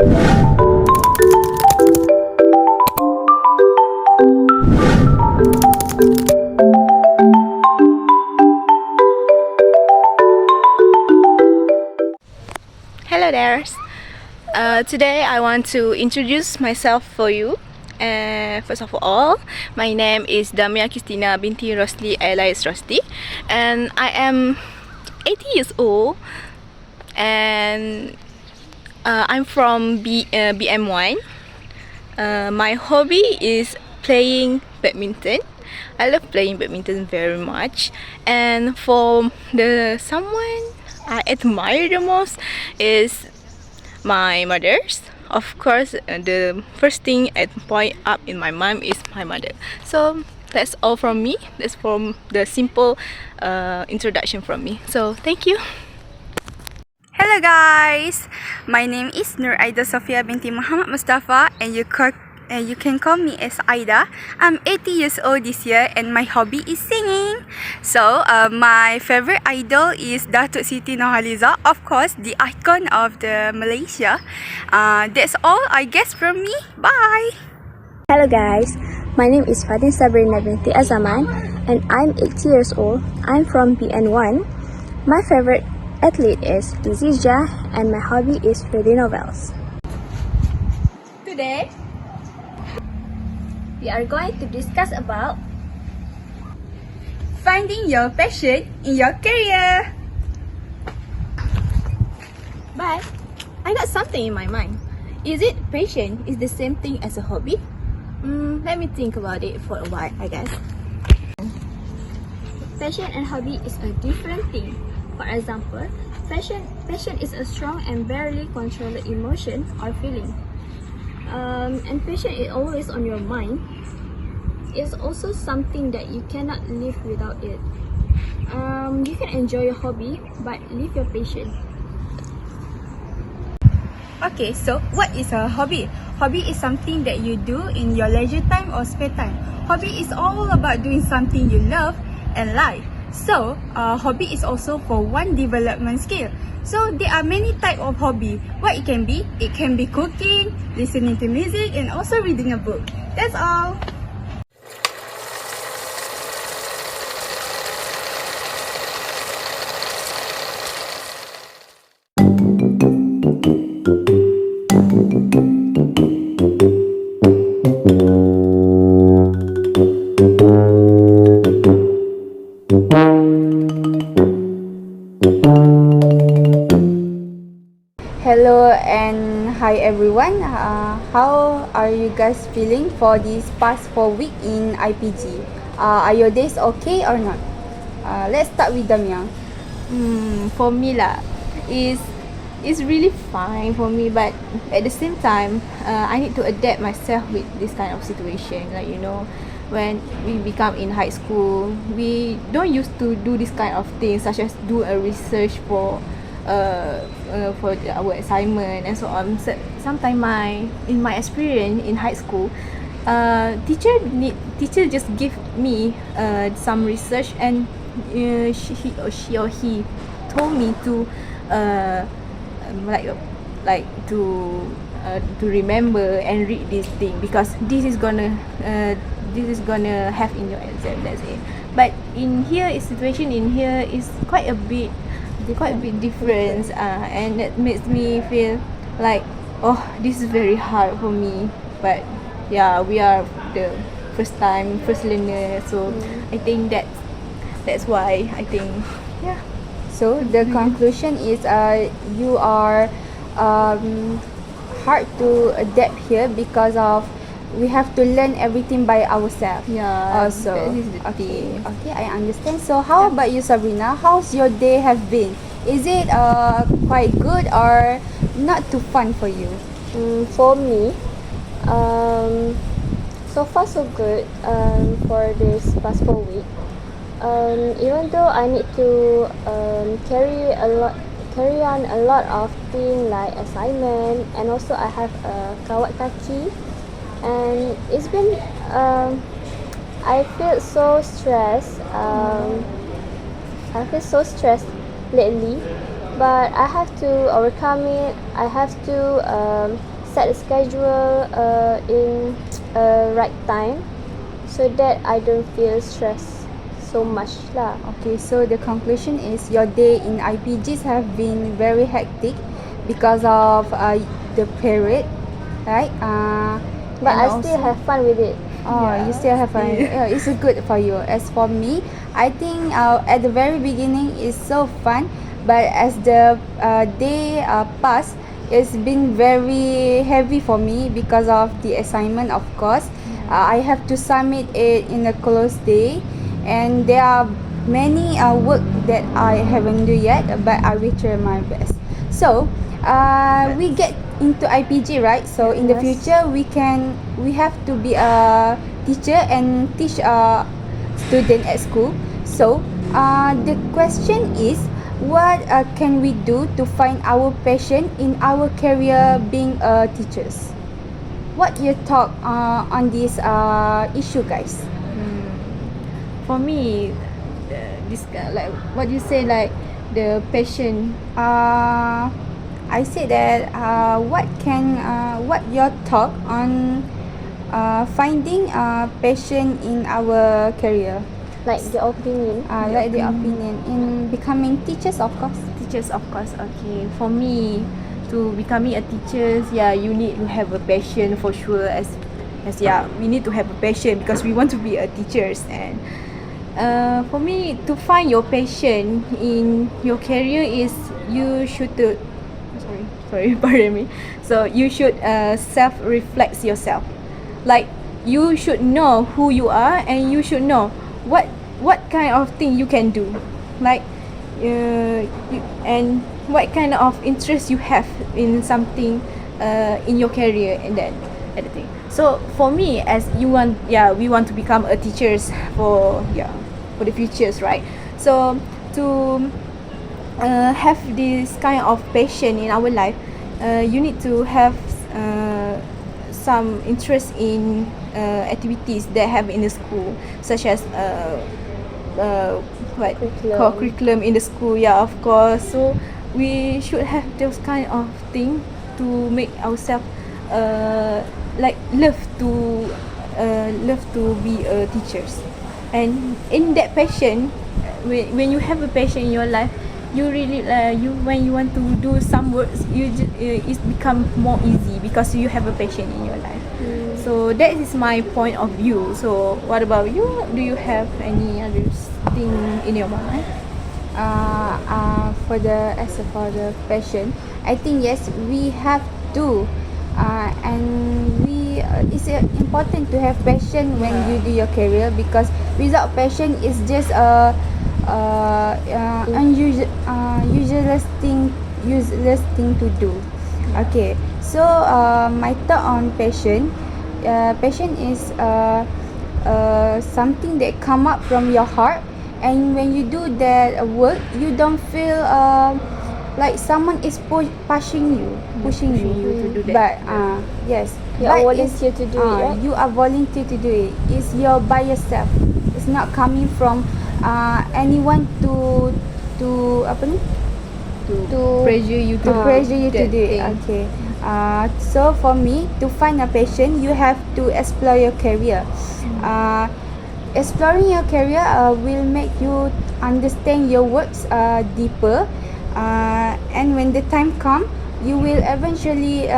Hello there. Today I want to introduce myself for you. First of all, my name is Damia Christina binti Rosli alias Rosti, and I am 80 years old, and I'm from BM1. My hobby is playing badminton. I love playing badminton very much, and for the someone I admire the most is my mother's. Of course, the first thing at point up in my mind is my mother. So that's all from me. That's from the simple introduction from me. So thank you. Hello guys, my name is Nur Aida Sofia binti Muhammad Mustafa, and you can call me as Aida. I'm 80 years old this year, and my hobby is singing. So my favorite idol is Datuk Siti Nurhaliza, of course, the icon of the Malaysia. That's all I guess from me. Bye. Hello guys, my name is Fadin Sabrina binti Azaman, and I'm 80 years old. I'm from BN1. My favorite athlete is Izija, and my hobby is reading novels. Today We are going to discuss about Finding your passion in your career. but I got something in my mind. Is it passion is the same thing as a hobby? Let me think about it for a while, I guess. passion and hobby is a different thing. For example, passion is a strong and barely controlled emotion or feeling. And passion is always on your mind. It's also something that you cannot live without it. You can enjoy your hobby, but live your passion. Okay, so what is a hobby? Hobby is something that you do in your leisure time or spare time. Hobby is all about doing something you love and like. So, hobby is also for one development skill. So, there are many types of hobby. What it can be cooking, listening to music, and also reading a book. That's all. Hello and hi everyone. How are you guys feeling for this past 4 weeks in IPG? Are your days okay or not? Let's start with Damia. For me lah, is really fine for me, but at the same time, I need to adapt myself with this kind of situation. Like, you know, when we become in high school, we don't used to do this kind of things, such as do a research for our assignment and so on. Sometimes in my experience in high school, teacher just give me some research, and she or he told me to to remember and read this thing, because this is gonna have in your exam. That's it. But in here, situation in here is quite a bit different, and it makes me feel like, oh, this is very hard for me. But yeah, we are the first learner, so I think that's why I think, yeah. So the conclusion is you are hard to adapt here because of we have to learn everything by ourselves. Yeah, Also, that is the okay, thing. okay, I understand. So how about you, Sabrina? How's your day have been? Is it quite good or not too fun for you? For me, so far so good for this past 4 weeks. Even though I need to carry on a lot of things like assignment, and also I have a kawat kaki, and it's been I feel so stressed lately, but I have to overcome it. I have to set a schedule in right time so that I don't feel stressed so much lah. Okay, so the conclusion is your day in IPGs have been very hectic because of the period, right? But and I still also- have fun with it. Oh, you still have fun. Yeah, it's good for you. As for me, I think at the very beginning it's so fun, but as the day pass, it's been very heavy for me because of the assignment. Of course, I have to submit it in a close day, and there are many work that I haven't do yet, but I will try my best. So, we get into IPG, right? So in the Yes. future, we have to be a teacher and teach student at school. So the question is, what can we do to find our passion in our career being teachers? What your thought on this issue, guys? For me, this like what you say, like the passion. I said that what your thought on finding passion in our career, Like the opinion. like the opinion in becoming teachers, of course. Teachers, of course. Okay, for me, to becoming a teacher, yeah, you need to have a passion for sure. As yeah, we need to have a passion because we want to be a teachers. And for me, to find your passion in your career is you should to, sorry, pardon me. So you should self-reflect yourself. Like you should know who you are, and you should know what kind of thing you can do. Like and what kind of interest you have in something in your career, and then everything. So for me, as we want to become a teachers for the futures, right? So to have this kind of passion in our life, you need to have some interest in activities that have in the school, such as what Curriculum. curriculum in the school. Yeah, of course. So we should have those kind of thing to make ourselves like love to be a teachers. And in that passion, when you have a passion in your life, you really when you want to do some works, it become more easy because you have a passion in your life. So that is my point of view. So what about you? Do you have any other thing in your mind? For the passion, I think yes, we have to and it's important to have passion when you do your career, because without passion it's just a useless thing to do. Okay, so my thought on passion, passion is something that come up from your heart, and when you do that work, you don't feel like someone is pushing you to do that. But yes, You are but it's- volunteer to do it, right? you are volunteer to do it. It's your by yourself. It's not coming from anyone to apa ni? To pressure you to pressure you to that do it. thing. Okay. So for me, to find a passion, you have to explore your career. Exploring your career will make you understand your works deeper, and when the time come, you will eventually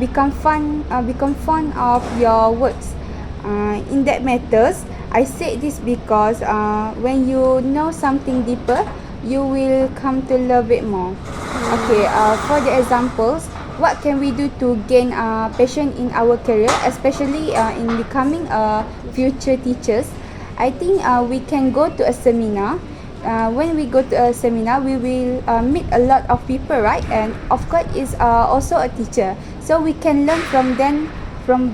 become fond of your works. In that matters, I say this because when you know something deeper, you will come to love it more. Okay, for the examples, what can we do to gain passion in our career, especially in becoming future teachers? I think we can go to a seminar. When we go to a seminar, we will meet a lot of people, right? And of course, is also a teacher, so we can learn from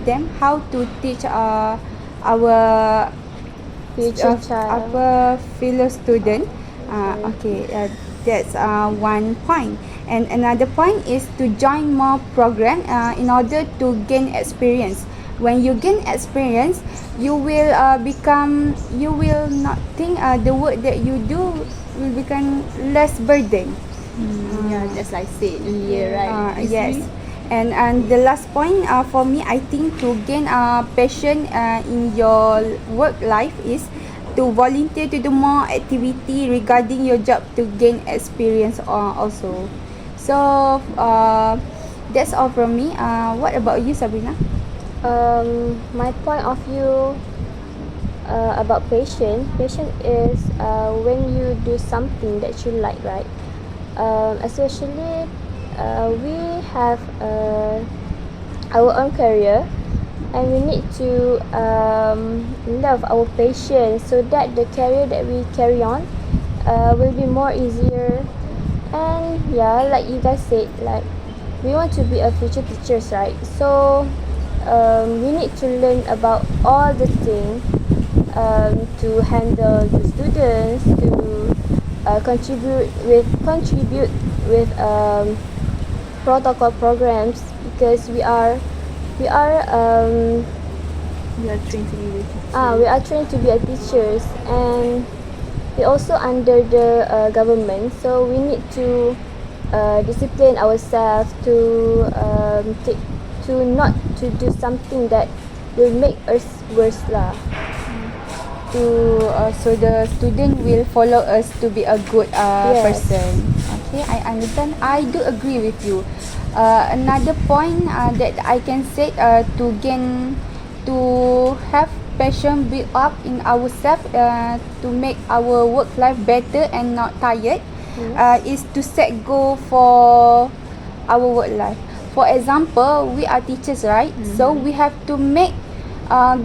them how to teach our Future child. our fellow student. Okay, that's one point. And another point is to join more program in order to gain experience. When you gain experience, you will not think the work that you do will become less burden. Yeah, just like I said earlier, right? Yes. And the last point for me, I think to gain passion in your work life is to volunteer to do more activity regarding your job to gain experience also. So that's all from me. What about you, Sabrina? My point of view about passion is when you do something that you like, right? Especially we have our own career, and we need to love our passion so that the career that we carry on will be more easier. And yeah, like you guys said, like we want to be a future teachers, right? So we need to learn about all the things to handle the students, to contribute with protocol programs, because we are We are trained to be with teachers. we are trained to be a teachers, and we also under the government, so we need to discipline ourselves to not to do something that will make us worse lah. So the student will follow us to be a good Yes. person. Okay, I understand. I do agree with you. Another point that I can say to have passion build up in ourselves to make our work life better and not tired is to set goal for our work life. For example, we are teachers, right? So we have to make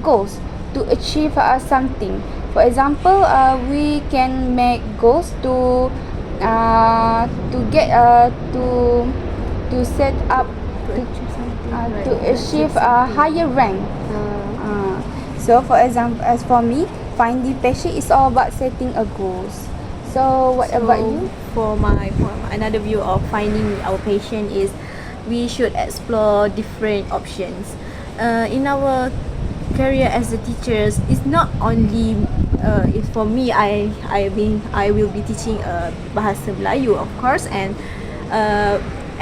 goals to achieve something. For example, we can make goals to get to set up to achieve a higher rank. So for example, as for me, finding passion is all about setting a goals. So what about you? For another view of finding our passion is we should explore different options. In our career as a teachers, it's not only it's for me. I will be teaching bahasa Melayu, of course, and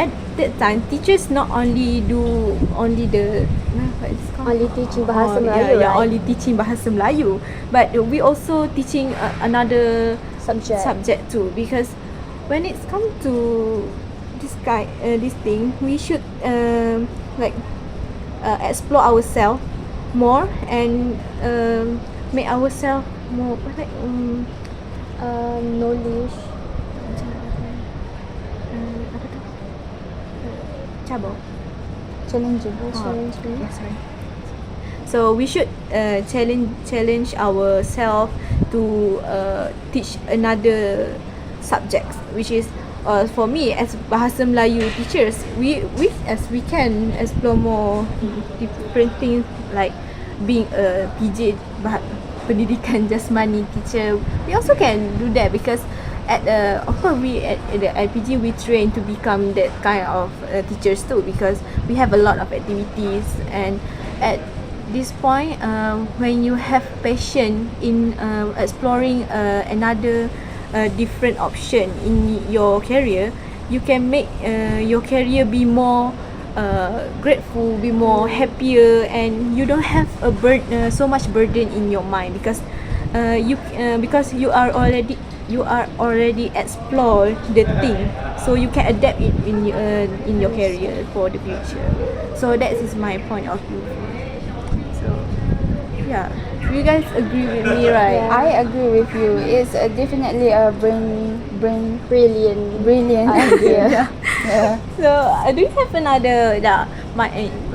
at that time teachers not only do only the what is it called? Only teaching bahasa Melayu, yeah, right? only teaching bahasa Melayu, but we also teaching another subject too, because when it's come to this thing, we should explore ourselves more and make ourselves more knowledge. apa tu? Cabur. Challenging. Yeah, sorry. So we should challenge ourselves to teach another subjects, which is for me as bahasa Melayu teachers, we can explore more different things, like being a PJ pendidikan jasmani teacher. We also can do that, because of course we at the IPG we train to become that kind of teachers too, because we have a lot of activities. And at this point, when you have passion in exploring another different option in your career, you can make your career be more grateful, be more happier, and you don't have so much burden in your mind, because you are already explore the thing, so you can adapt it in your career for the future. So that is my point of view. So yeah, you guys agree with me, right? I agree with you. It's definitely a brilliant idea. Yeah. So do you have another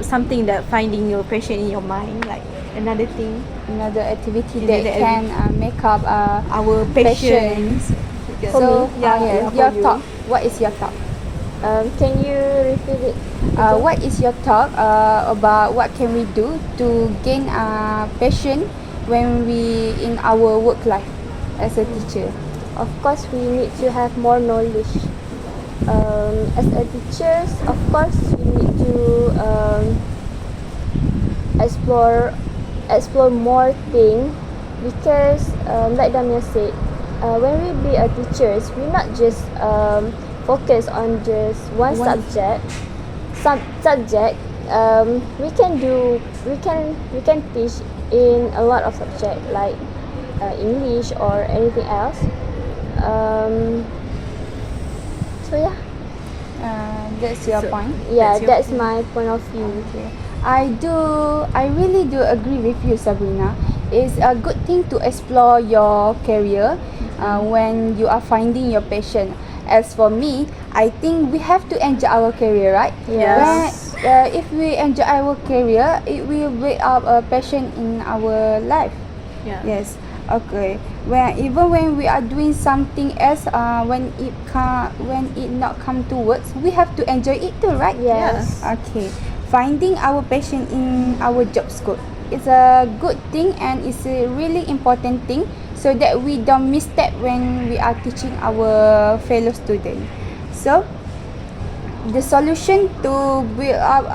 something that finding your passion in your mind, like another thing, Another activity Another that can make up our passions? So yeah, your thought. What is your thought? Can you repeat it? What is your thought about what can we do to gain passion when we in our work life as a teacher? Of course, we need to have more knowledge. As a teachers, of course, we need to explore more things, because like Damia said, when we be a teachers, we not just focus on just one subject, we can teach in a lot of subject like English or anything else. So yeah, That's your point. that's my point of view. Okay. I really do agree with you, Sabrina. It's a good thing to explore your career when you are finding your passion. As for me, I think we have to enjoy our career, right? Yes. If we enjoy our career, it will bring up a passion in our life. Yeah. Yes. Okay. When we are doing something else, when it not come to works, we have to enjoy it too, right? Yes. Okay. Finding our passion in our job scope is a good thing and it's a really important thing so that we don't misstep when we are teaching our fellow students. So the solution to build up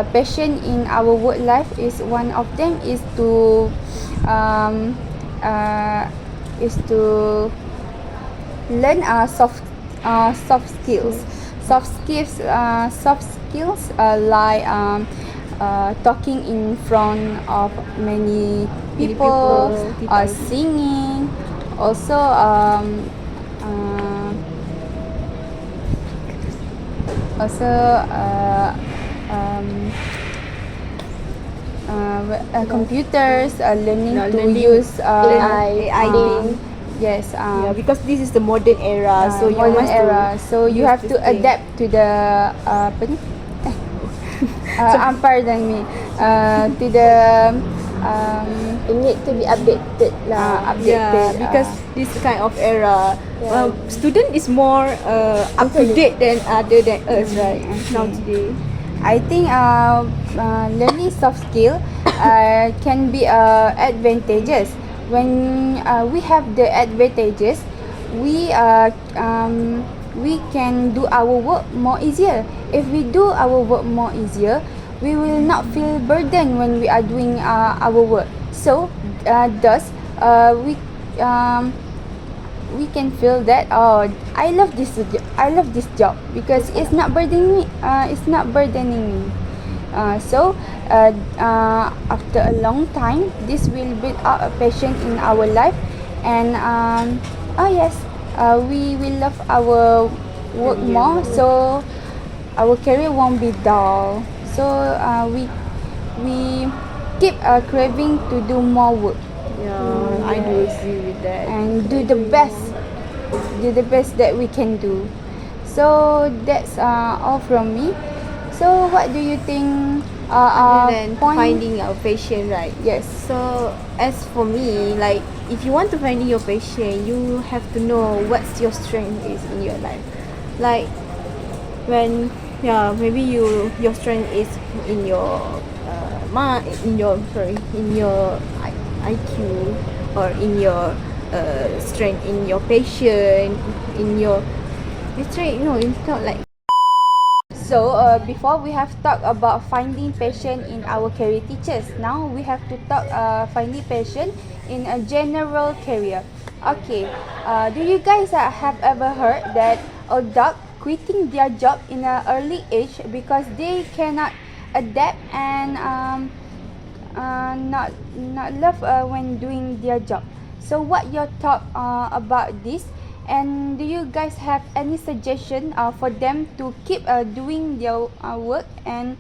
passion in our work life is one of them is to learn soft skills. Soft skills like talking in front of many people, singing, also computers, learning to use AI. yes, Yeah, because this is the modern era, so you modern must era. So you use have this to thing. adapt to the apa ni? Pardon me. To the It need to be updated lah. updated. Yeah, because this kind of era, student is more up to date than other than us, right? Now today. I think learning soft skill can be advantageous. When we have the advantages, we can do our work more easier. If we do our work more easier, we will not feel burdened when we are doing our work. So thus we can feel that I love this job because it's not burdening me. So after a long time, this will build up a passion in our life, and we will love our work more, so our career won't be dull. So we keep craving to do more work Yeah, I do agree with that. and do the best that we can do. So that's all from me. So what do you think Other than point? finding our passion, right? Yes. So as for me, like if you want to find your passion, you have to know what's your strength is in your life. Like when maybe your strength is in your IQ, or in your strength in your passion, in your strength. It's not like. So before we have talked about finding passion in our career teachers. Now we have to talk finding passion in a general career. Okay. Do you guys have ever heard that a dog quitting their job in an early age because they cannot adapt and not love when doing their job? So what your thought about this? And do you guys have any suggestion for them to keep doing their work and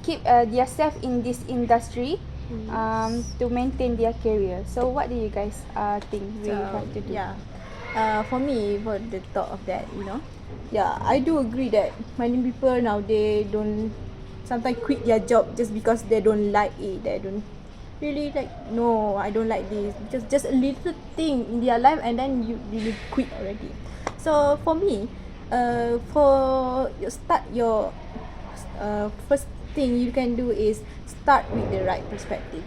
keep themselves in this industry to maintain their career? So what do you guys think we have to do? For me, for the thought of that, I do agree that many people nowadays don't sometimes quit their job just because they don't like it. They don't really like, no, I don't like this, just a little thing in their life, and then you really quit already. So for me, for you start your first thing you can do is start with the right perspective.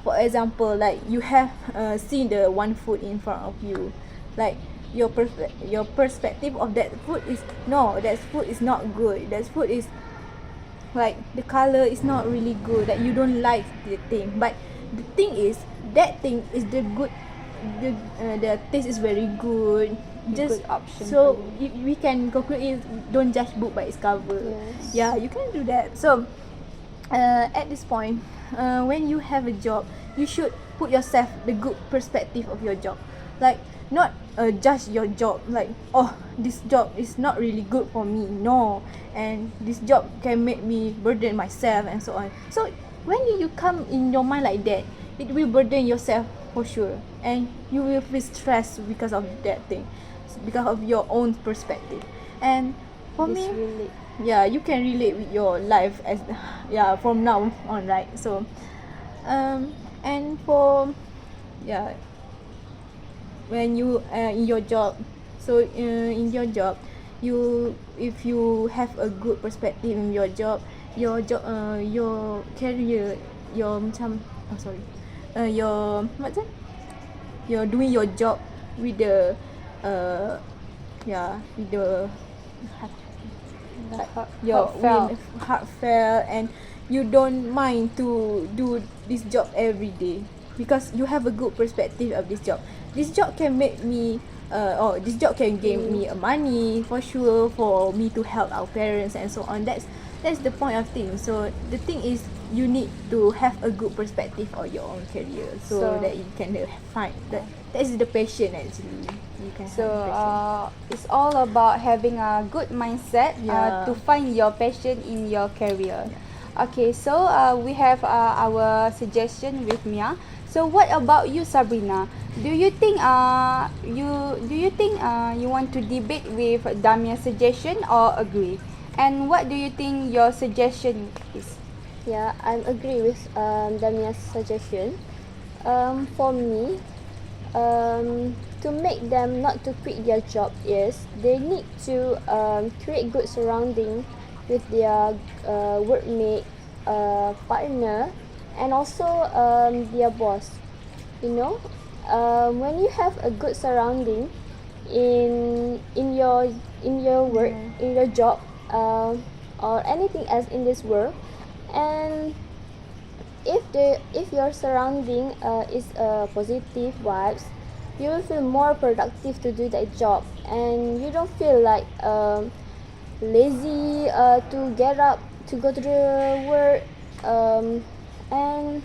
For example, like you have seen the one food in front of you, like your perspective of that food is, no, that food is not good, that food is like the color is not really good, that you don't like the thing. But the thing is, that thing is the taste is very good, good option so for you. we can conclude is don't judge book by its cover. Yes. Yeah, you can do that. So at this point, when you have a job, you should put yourself the good perspective of your job, like not judge your job like, oh, this job is not really good for me, no, and this job can make me burden myself and so on. So when you come in your mind like that, it will burden yourself for sure, and you will feel stressed because of that thing, because of your own perspective. And for me, Relate. yeah, you can relate with your life as yeah, from now on, right? So and for yeah, when you in your job, so in your job, you, if you have a good perspective in your job, your career, your macam, oh sorry, your what that, you're doing your job with the yeah, with the like your heartfelt, and you don't mind to do this job every day because you have a good perspective of this job. This job can make me this job can give me money for sure, for me to help our parents and so on. That's the point of things. So the thing is, you need to have a good perspective of your own career, so that you can find that is the passion actually. You can So have passion. it's all about having a good mindset Yeah. to find your passion in your career. Okay, so we have our suggestion with Mia. So what about you, Sabrina? Do you think you want to debate with Damia's suggestion or agree? And what do you think your suggestion is? Yeah, I agree with Damia's suggestion. For me, to make them not to quit their job is they need to create good surrounding with their workmate, partner, and also their boss. You know, when you have a good surrounding in your work, in your job, or anything else in this world, and if your surrounding is positive vibes, you will feel more productive to do that job, and you don't feel like lazy to get up to go to the work, and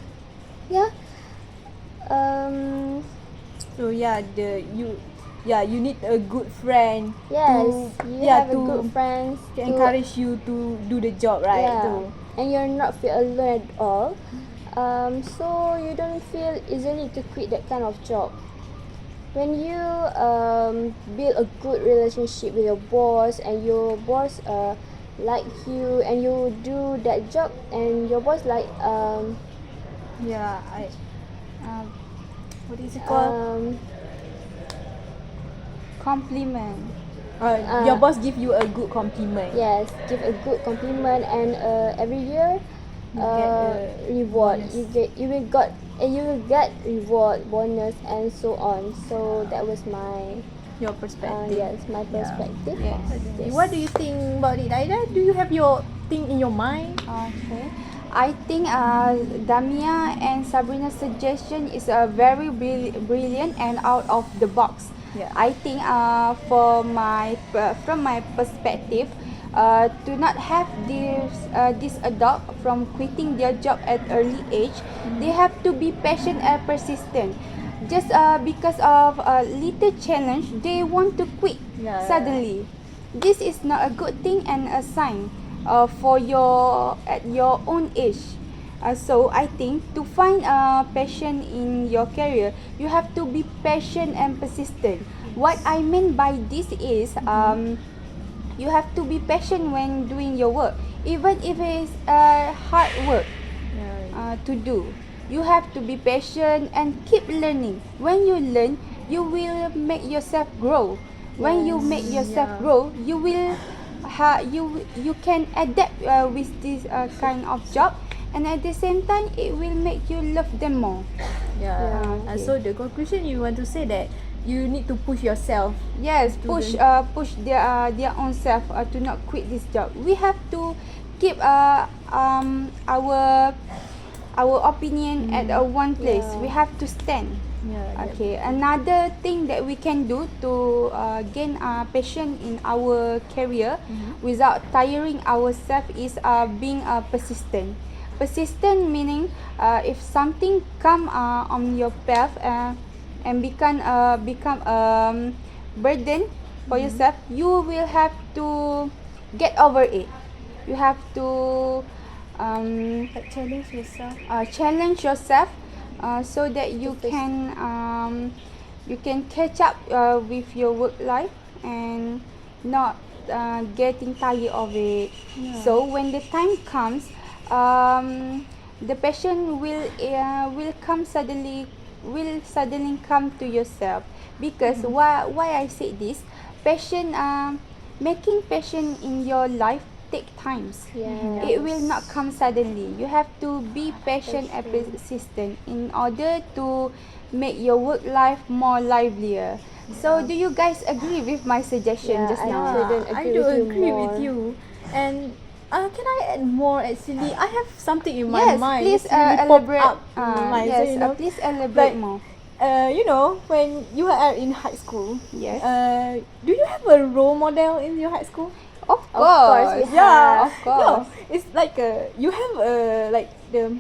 yeah, So yeah, you need a good friend yes, to you have a to good friends to encourage you to do the job, right? yeah, To, and you're not feel alone at all, so you don't feel easily to quit that kind of job. When you build a good relationship with your boss, and your boss like you, and you do that job, and your boss like yeah, what is it called? Compliment. Your boss give you a good compliment. yes, give a good compliment, and every year You get a reward, bonus. you will get reward, bonus, and so on. So that was my Your perspective. yes, my perspective. Yes. Okay. What do you think about it, Aida? Do you have your thing in your mind? Okay. I think Damia and Sabrina's suggestion is a very brilliant and out of the box. Yeah. I think from my perspective, to not have this adopt from quitting their job at early age, they have to be patient and persistent. Just because of a little challenge, they want to quit suddenly. This is not a good thing and a sign for at your own age. So I think to find passion in your career, you have to be patient and persistent. What I mean by this is you have to be patient when doing your work, even if it's hard work to do. You have to be patient and keep learning. When you learn, you will make yourself grow. When you make yourself grow, you will you can adapt with this kind of job, and at the same time it will make you love them more. Yeah. okay. So the conclusion, you want to say that you need to push yourself. Yes, push their own self to not quit this job. We have to keep our opinion at one place. Yeah. We have to stand. Yeah. Okay, another thing that we can do to gain passion in our career without tiring ourselves is being persistent. Persistent meaning if something come on your path and become burden for yourself, you will have to get over it. You have to challenge yourself so that you can catch up with your work life and not getting tired of it. So when the time comes, the passion will suddenly come to yourself. Because why I say this, passion making passion in your life take times. Yeah. It will not come suddenly. You have to be patient and persistent in order to make your work life more livelier. So do you guys agree with my suggestion just now? I do agree with you. And can I add more? Actually, I have something in my Yes, mind. please It's really popped elaborate. up in my mind. So, Yes, please elaborate like, more. When you are in high school, Yes. do you have a role model in your high school? Of course, course. we Yeah, Of course. No, it's like you have like the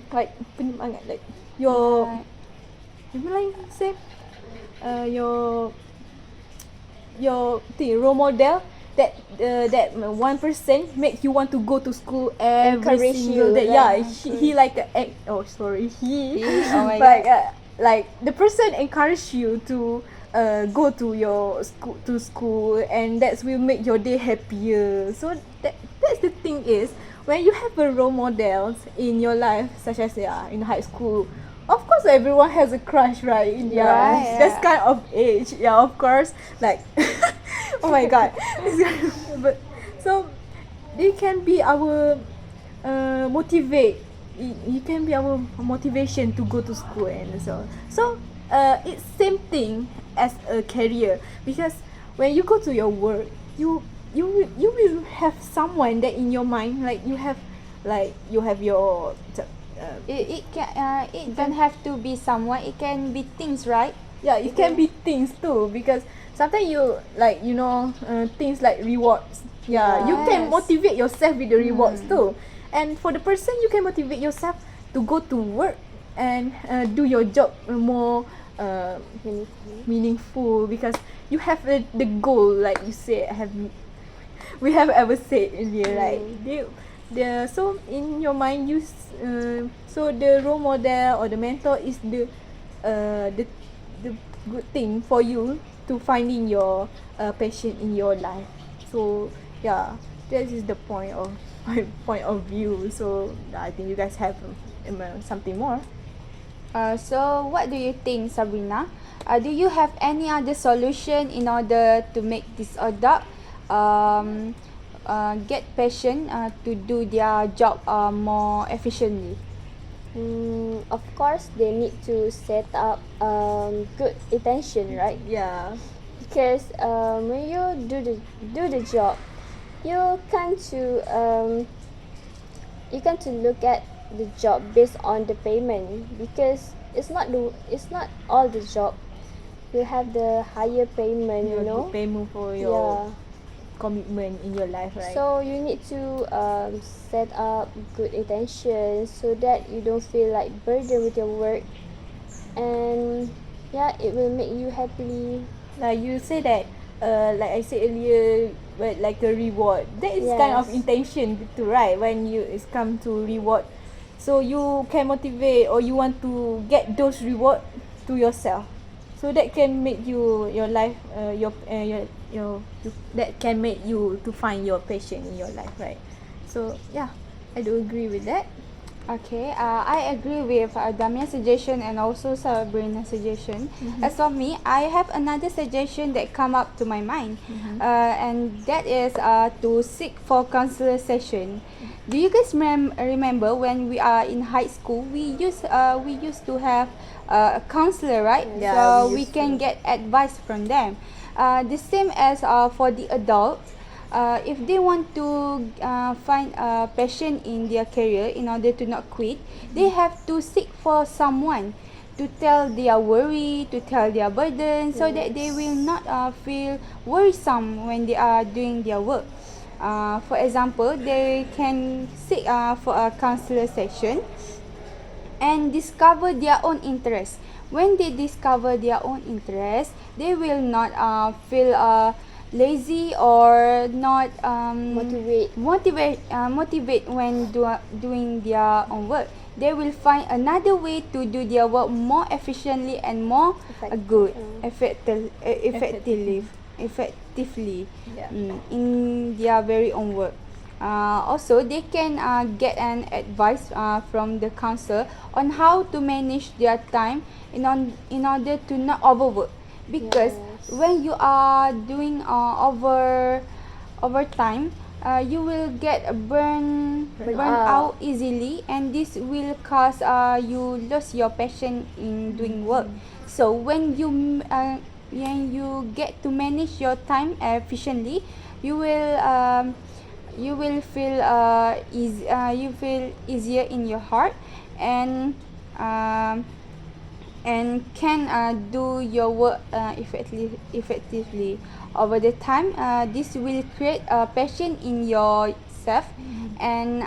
penyemangat, like your you like say your role model that 1% make you want to go to school every Encourage single you, day. right? Yeah, he like he Oh my but like the person encourage you to go to your school, and that will make your day happier. So that's the thing is, when you have a role models in your life, such as in high school, of course everyone has a crush, right? In their Right. that's kind of age, yeah, of course, like oh my god. But so they can be our motivate. It can be our motivation to go to school and so it's same thing as a career, because when you go to your work, you will have someone that in your mind, like you have your It don't have to be someone. It can be things, right? yeah, it can be things too, because sometimes you like things like rewards. Yeah, you can Yes. motivate yourself with the rewards too, and for the person, you can motivate yourself to go to work and do your job more meaningful, because you have the goal, like you say, we have ever said earlier, like the so in your mind so the role model or the mentor is the good thing for you to finding your passion in your life. So yeah, that is the point of my point of view. So I think you guys have something more. So what do you think, Sabrina? Do you have any other solution in order to make this adult get passion to do their job more efficiently? Of course, they need to set up good intention, right? Yeah. Because when you do the job, you can't to look at the job based on the payment, because it's not all the job you have the higher payment, you know. payment for your commitment in your life, right? So you need to set up good intentions so that you don't feel like burden with your work, and it will make you happily. like you say that like I said earlier, but like a reward, that is kind of Yes. intention too, right? When you it's come to reward, so you can motivate, or you want to get those reward to yourself, so that can make your life that can make you to find your passion in your life, right? So yeah, I do agree with that. Okay, I agree with Damia's suggestion and also Sabrina's suggestion. As for me, I have another suggestion that come up to my mind, and that is to seek for counselor session. Do you guys remember when we are in high school, we used to have a counselor, right? Yeah, So we we used can get advice from them. The same as for the adults. If they want to find a passion in their career in order to not quit, they have to seek for someone to tell their worry, to tell their burden, so that they will not feel worrisome when they are doing their work. For example, they can seek for a counselor session and discover their own interest. When they discover their own interest, they will not feel lazy or not motivate when doing their own work. They will find another way to do their work more efficiently and more effectively in their very own work. Also, they can get an advice from the counselor on how to manage their time in order to not overwork, because when you are doing overtime, you will get burn out easily, and this will cause you lose your passion in doing work. So when you get to manage your time efficiently, you will feel easier in your heart, and can do your work effectively. Over the time, this will create a passion in yourself, and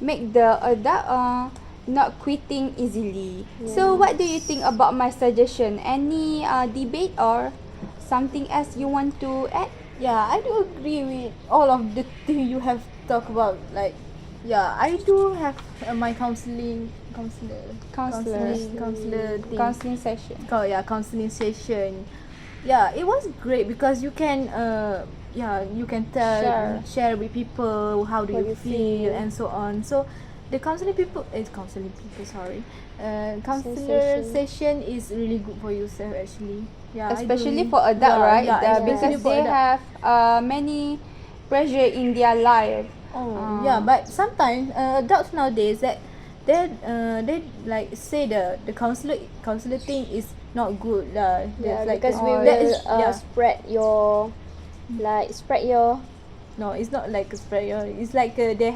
make the adult not quitting easily. So what do you think about my suggestion? Any debate or something else you want to add? Yeah, I do agree with all of the thing you have talked about. Like, yeah, I do have my counseling Session. Counseling session. Yeah, it was great because you can you can share with people how do you feel and so on. So the counselor session is really good for yourself actually. Yeah, especially for adult, right? Especially Because for they adult. have many pressure in their life. Yeah, but sometimes adults nowadays that they like say the counselor thing is not good lah. Because we that will is spread your no, it's not like a sprayer. It's like they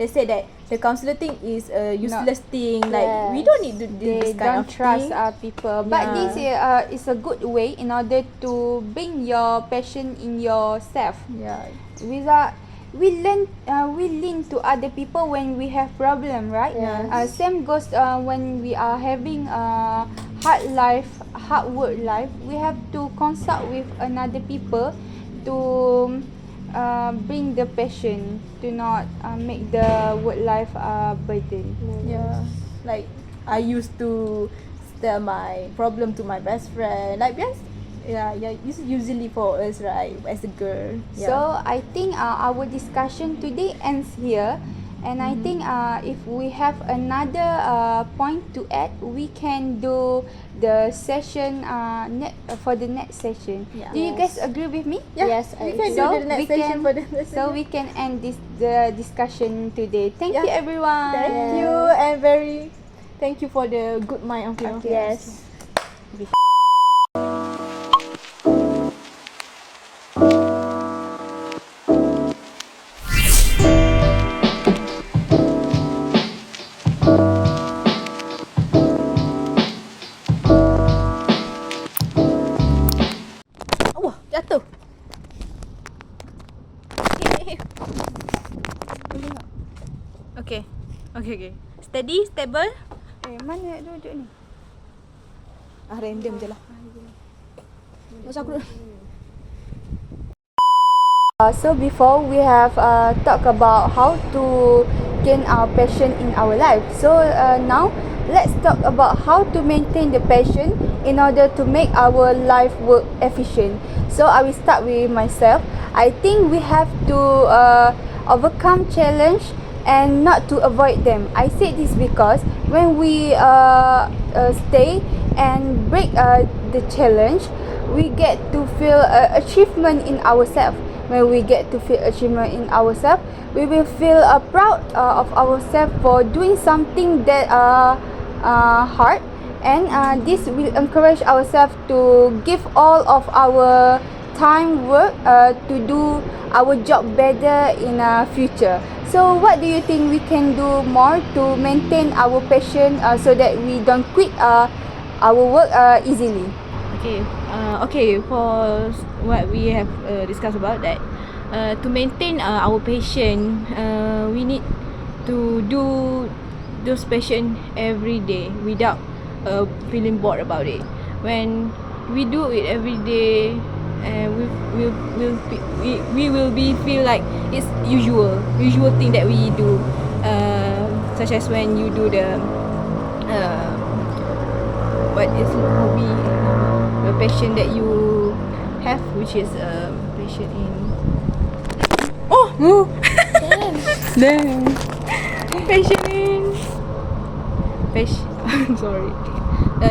say that the counselor thing is a useless thing. Like we don't need to do They this kind don't of trust thing. people. But Yeah. this is a good way in order to bring your passion in yourself. Yeah. Without we lean to other people when we have problem, right? Yes. Same goes when we are having hard work life. We have to consult with another people to bring the passion, to not make the work life burden. Yeah. Like I used to tell my problem to my best friend. Like it's usually for us, right, as a girl. Yeah. So I think our discussion today ends here, and I think if we have another point to add, we can do the session for the next session. Yeah. Do you guys agree with me? Yes, we can So do the next we session can- for the next So we can end the discussion today. Thank you, everyone. Thank you, and thank you for the good mind of you. Yes. Wah, jatuh. Okay. Okay. Steady, stable. Mana nak duduk ni? Random je lah. Masa aku So before we have talked about how to gain our passion in our life. So now let's talk about how to maintain the passion in order to make our life work efficient. So I will start with myself. I think we have to overcome challenge and not to avoid them. I say this because when we stay and break the challenge, we get to feel achievement in ourselves. When we get to feel achievement in ourselves, we will feel proud of ourselves for doing something that hard, and this will encourage ourselves to give all of our time work to do our job better in future. So what do you think we can do more to maintain our passion so that we don't quit our work easily? Okay, for what we have discussed about that, to maintain our passion, we need to do those passion every day without feeling bored about it. When we do it every day, we will be feel like it's usual thing that we do, such as when you do the what is hobby, the passion that you have, which is passion in damn passion in sorry,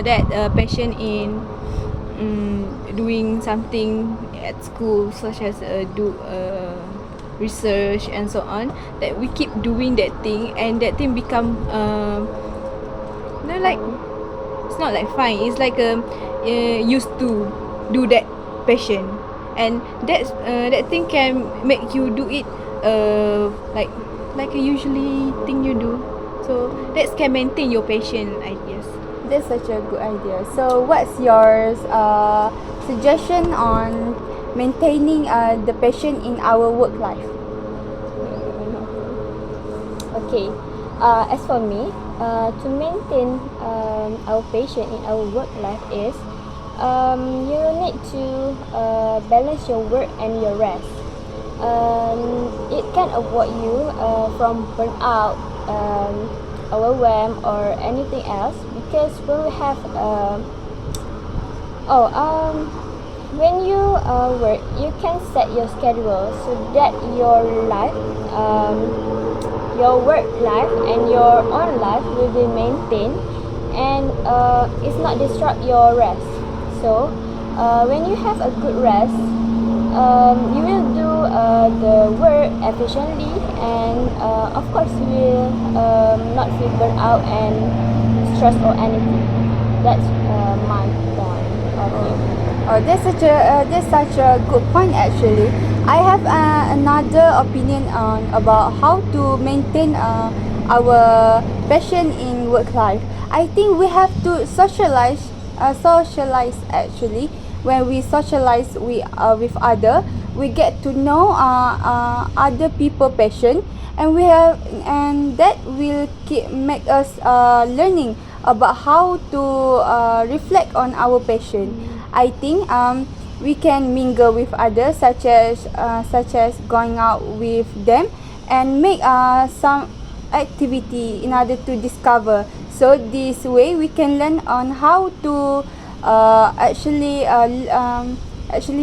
that passion in doing something at school, such as do research and so on, that we keep doing that thing, and that thing become like, it's not like fine, it's like used to do that passion, and that thing can make you do it like a usually thing you do, so that can maintain your passion, I guess. That's such a good idea. So what's your suggestion on maintaining the passion in our work life? Okay, as for me, to maintain our passion in our work life is you need to balance your work and your rest. It can avoid you from burnout, overwhelm, or anything else, because when we have when you work, you can set your schedule so that your life, your work life and your own life will be maintained, and it's not disrupt your rest. So when you have a good rest, you will do the work efficiently, and of course you will not feel burnt out and stress or anything. That's my point of view. Oh, that's such a good point actually. I have another opinion on about how to maintain our passion in work life. I think we have to socialize actually. When we socialize with other, we get to know other people passion, and that will make us learning about how to reflect on our passion. I think we can mingle with others, such as going out with them, and make some activity in order to discover. So this way we can learn on how to actually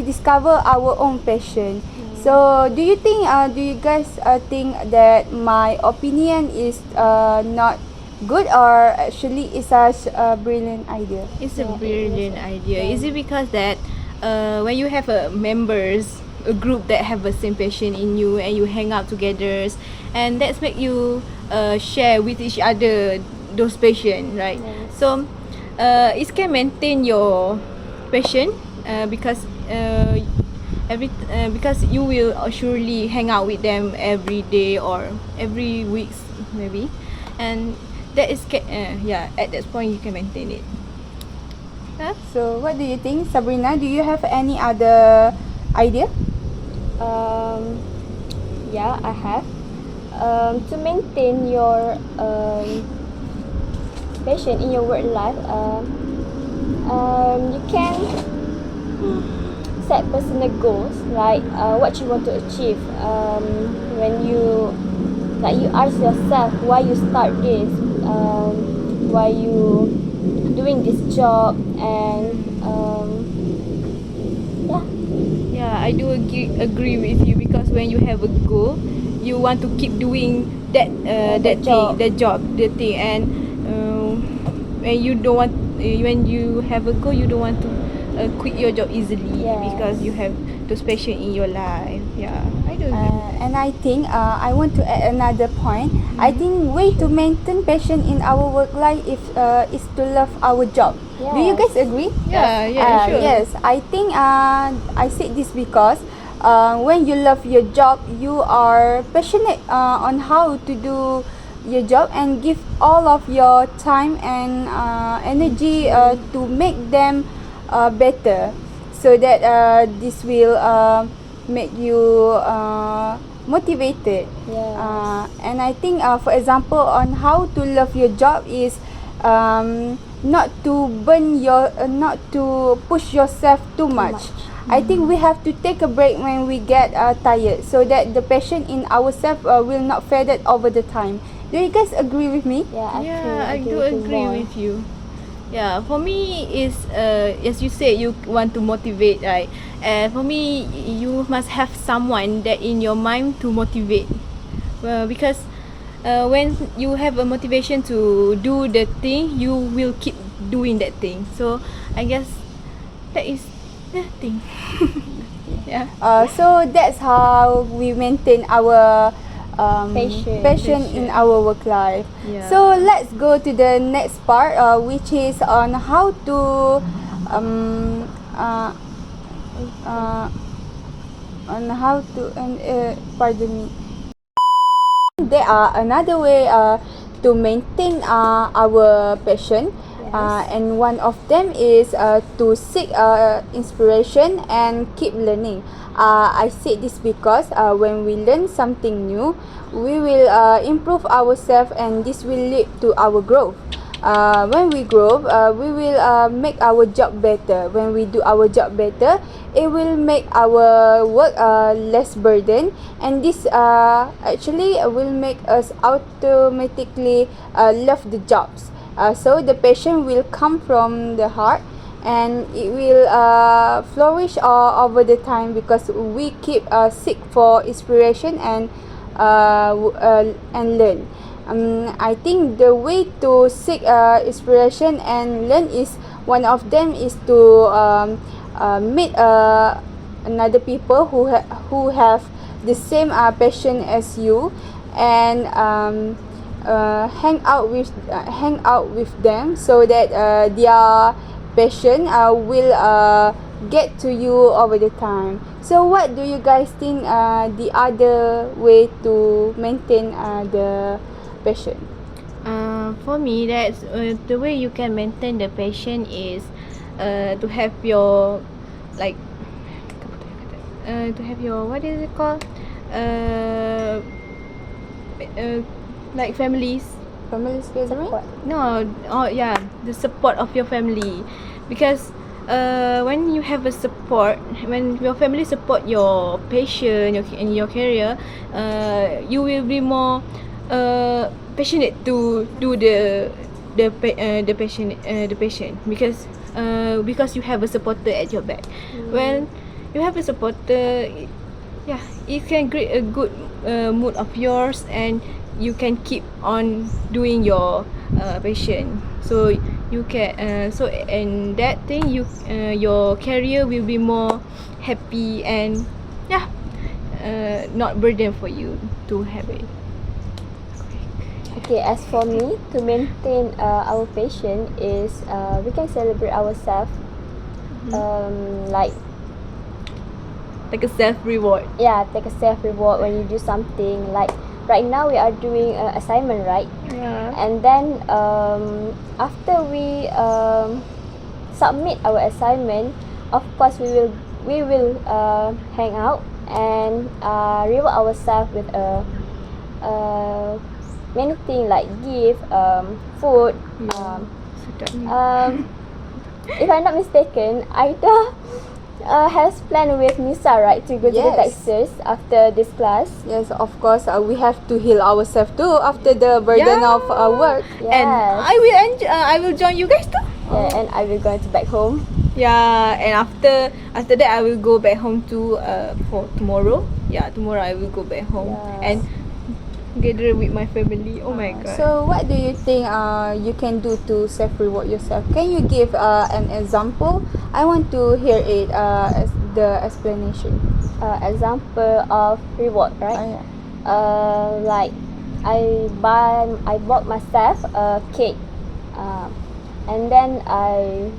discover our own passion. So do you guys think that my opinion is not good, or actually is such a brilliant idea? It's a brilliant idea. Is it because that when you have a group that have the same passion in you, and you hang out together, and that's make you share with each other those passion, right? Yes. So it can maintain your passion because because you will surely hang out with them every day or every week maybe, and that is at that point you can maintain it. So what do you think, Sabrina? Do you have any other idea? Yeah, I have. To maintain your passion in your work life, you can set personal goals, like what you want to achieve. When you ask yourself why you start this, why you doing this job, and I do agree with you, because when you have a goal, you want to keep doing that the thing, and when you have a goal, you don't want to quit your job easily, Yes. because you have those passion in your life. Yeah, I do agree. And I think I want to add another point. I think way to maintain passion in our work life is to love our job. Do you guys agree? Yeah, sure. Yes, I think I said this because when you love your job, you are passionate on how to do your job and give all of your time and energy to make them better, so that this will make you motivated. And I think for example on how to love your job is not to burn your not to push yourself too much. I think we have to take a break when we get tired, so that the passion in ourselves will not fade over the time. Do you guys agree with me? Yeah, I do agree with you. Yeah, for me is as you say, you want to motivate, right? And for me, you must have someone that in your mind to motivate. Because when you have a motivation to do the thing, you will keep doing that thing. So I guess that is the thing. Yeah. So that's how we maintain our passion in our work life. Yeah. So let's go to the next part, which is on how to pardon me. There are another way to maintain our passion. And one of them is to seek inspiration and keep learning. I said this because when we learn something new, we will improve ourselves, and this will lead to our growth. When we grow, we will make our job better. When we do our job better, it will make our work less burden, and this actually will make us automatically love the jobs. So the passion will come from the heart, and it will flourish over the time, because we keep seek for inspiration and learn. I think the way to seek inspiration and learn is, one of them is to meet another people who have the same passion as you, and hang out with them, so that their passion will get to you over the time. So what do you guys think the other way to maintain the passion? For me, that's the way you can maintain the passion is to have your to have your, what is it called, like families. Families gathering? No, yeah, the support of your family, because when you have a support, when your family support your passion, in your career, you will be more passionate to do the passion, because you have a supporter at your back. When you have a supporter, yeah, it can create a good mood of yours, and you can keep on doing your passion. So you can and that thing, your career will be more happy, and yeah, not burden for you to have it. Okay, as for me, to maintain our passion is we can celebrate ourselves, like a self reward. take a self reward when you do something. Like right now we are doing assignment, right? Yeah. And then after we submit our assignment, of course we will hang out and reward ourselves with many things, like gift, food. If I'm not mistaken, Aida has planned with Nisa, right, to go to the Yes. Texas after this class. Yes, of course. We have to heal ourselves too after the burden Yeah. of work. And I will join you guys too. Yeah, and I will go to back home. Yeah, and after that I will go back home to for tomorrow. Yeah, tomorrow I will go back home and gather with my family. Oh my god. So what do you think you can do to self-reward yourself? Can you give an example? I want to hear it the explanation. Example of reward, right? Yeah. Like I bought myself a cake, and then I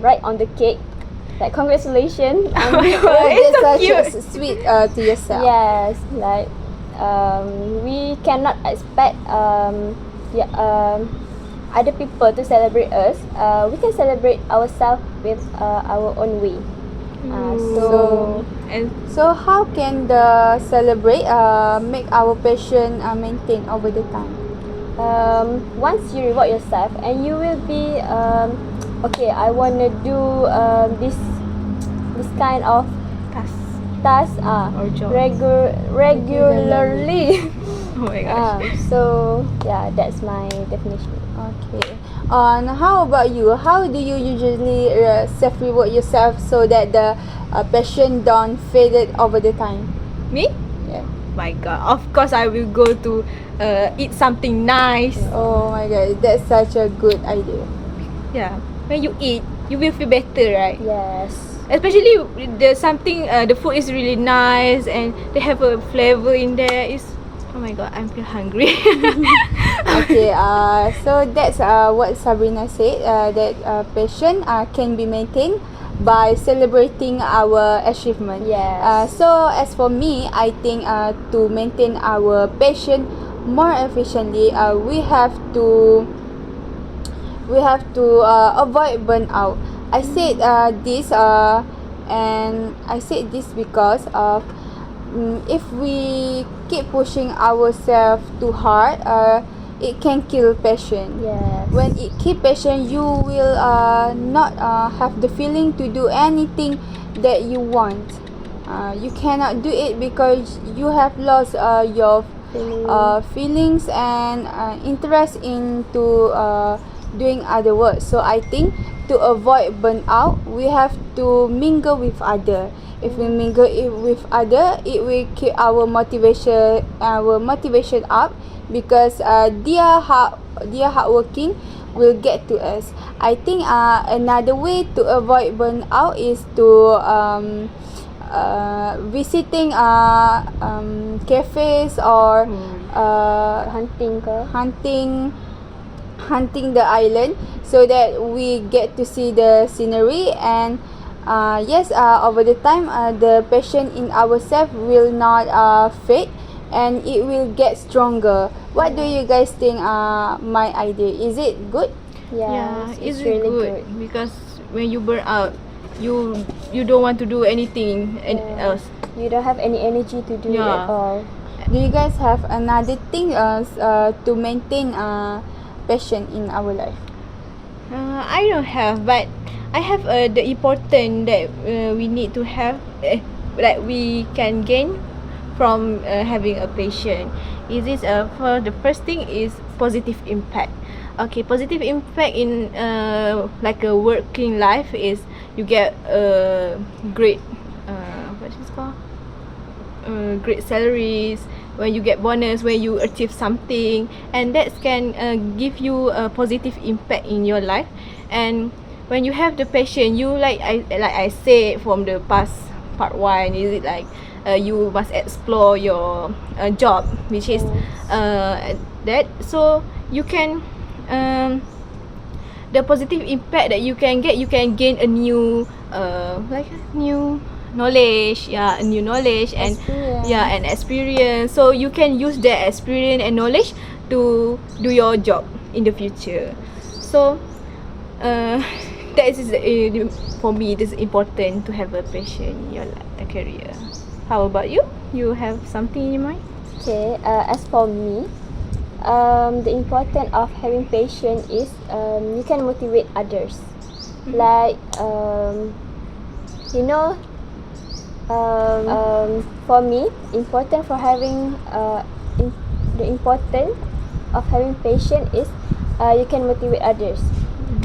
write on the cake like congratulations. It's so cute. Sweet to yourself. Yes, like we cannot expect other people to celebrate us. We can celebrate ourselves with our own way. So So how can the celebrate make our passion maintain over the time? once you reward yourself and you will be okay, I wanna do this kind of task Or job. regularly. Oh my gosh. So yeah, that's my definition. Okay. And how about you? How do you usually self-reward yourself so that the passion don't fade it over the time? Me? Yeah. My God. Of course, I will go to eat something nice. Oh my god, that's such a good idea. Yeah. When you eat, you will feel better, right? Yes. Especially the food is really nice and they have a flavor in there. Oh my God, I feel hungry. Okay, so that's what Sabrina said, that passion can be maintained by celebrating our achievement. Yes. So as for me, I think to maintain our passion more efficiently, we have to avoid burnout. I said this and I said this because of if we keep pushing ourselves too hard, it can kill passion. Yes. When it keep passion, you will not have the feeling to do anything that you want. You cannot do it because you have lost your feelings and interest into doing other work. So I think to avoid burnout, we have to mingle with other. If we mingle with other, it will keep our motivation up because their hardworking will get to us. I think another way to avoid burnout is to visiting cafes or hunting the island so that we get to see the scenery and yes, over the time the passion in ourselves will not fade and it will get stronger. What do you guys think my idea? Is it good? Yes, it's really good because when you burn out, you don't want to do anything else. You don't have any energy to do it Yeah. at all. Do you guys have another thing to maintain passion in our life? I don't have, but I have the important that we need to have, that we can gain from having a passion. Is this for the first thing is positive impact. Okay, positive impact in like a working life is you get a great what's it called? Great salaries, when you get bonus, when you achieve something, and that can give you a positive impact in your life. And when you have the passion, you like I said from the past part 1, is it like you must explore your job, which is that, so you can the positive impact that you can gain a new like a new knowledge, a new knowledge and Experience. and experience, so you can use that experience and knowledge to do your job in the future. So that is for me, it is important to have a passion in your career. How about you? You have something in mind? Okay, as for me, the importance of having patience is you can motivate others. Like you know, for me, important for having the importance of having patience is you can motivate others.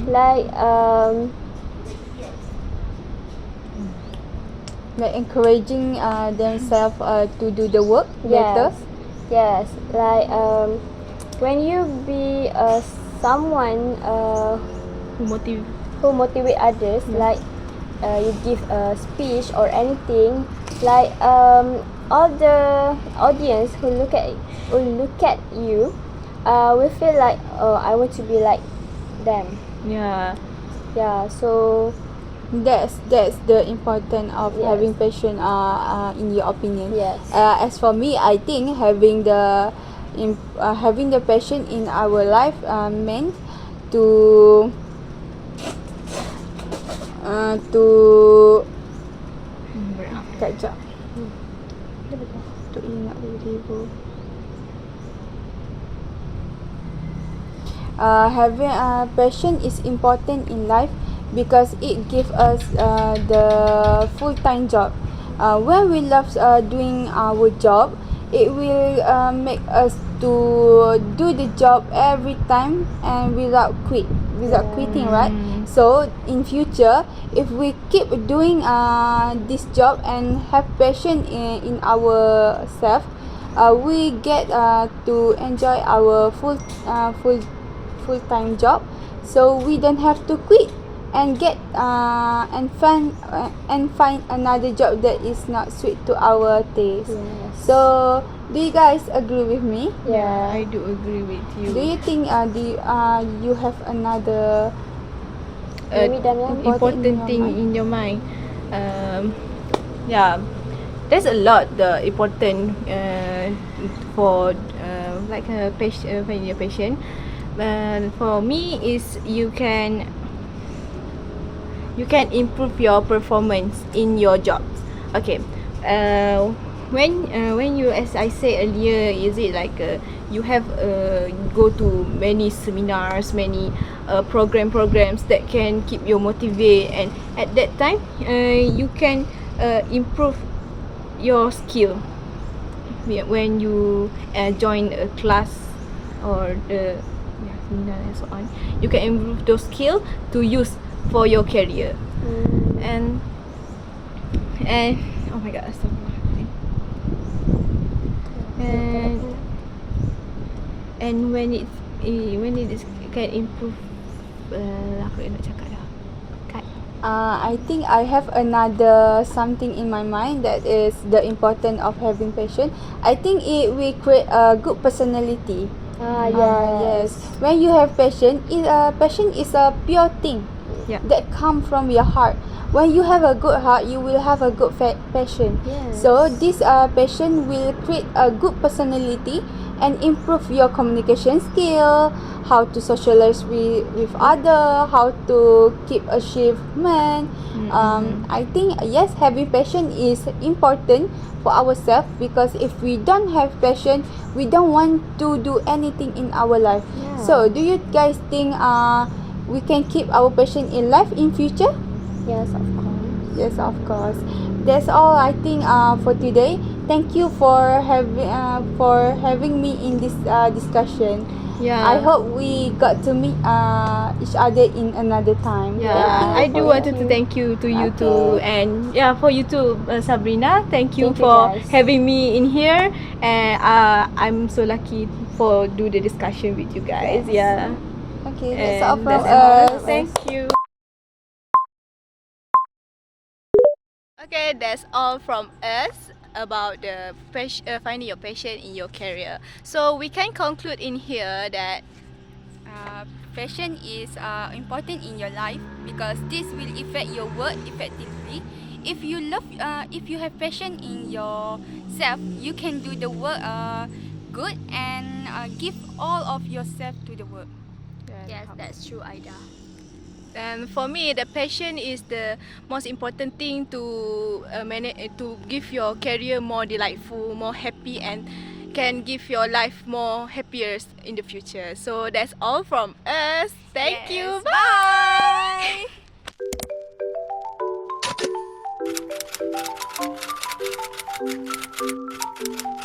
Like Like encouraging themselves to do the work better. Yes, like when you be someone Who motivate? who motivate others, like you give a speech or anything, like all the audience who look at you will feel like, oh, I want to be like them. Yeah. Yeah, so That's the important of Yes. having passion in your opinion. Yes. As for me, I think having the passion in our life meant to kejap untuk ingat dulu. Having passion is important in life because it gives us the full-time job. When we love doing our job, it will make us to do the job every time and without quitting, right? So in future, if we keep doing this job and have passion in ourselves, we get to enjoy our full-time job, so we don't have to quit and get and find another job that is not sweet to our taste. Yes. So do you guys agree with me? yeah. I do agree with you. Do you think you have another Maybe Damian? important thing in your mind? Yeah, there's a lot the important for like a passion, finding your passion. For me is you can improve your performance in your jobs. Okay. When you, as I said earlier, is it like you have go to many seminars, many programs that can keep you motivated, and at that time you can improve your skill when you join a class or the seminar and so on. You can improve those skills to use for your career. And oh my god, astaghfirullah. And when it is can improve, aku nak cakap dah. Cut. I think I have another something in my mind that is the importance of having passion. I think it will create a good personality. Yes. When you have passion, passion is a pure thing Yeah. that come from your heart. When you have a good heart, you will have a good passion. Yes. So this passion will create a good personality and improve your communication skill, how to socialize with other, how to keep achievement. I think yes, having passion is important for ourselves, because if we don't have passion, we don't want to do anything in our life. Yeah. So do you guys think we can keep our passion in life in future? Yes, of course. Yes, of course. That's all I think for today. Thank you for having me in this discussion. Yeah. I hope we got to meet each other in another time. Yeah, I do wanted to thank you to you too, and yeah, for you too, Sabrina. Thank you Thank you, for guys. having me in here, and I'm so lucky for do the discussion with you guys. Yes. Yeah, Okay, and that's all from that's all. us. Thank you. Okay, that's all from us about the finding your passion in your career. So we can conclude in here that Passion is important in your life because this will affect your work effectively. If you have passion in yourself, you can do the work good and give all of yourself to the work. Yes, that's true, Aida. And for me, the passion is the most important thing to to give your career more delightful, more happy, and can give your life more happier in the future. So that's all from us. Thank you. Bye. Bye.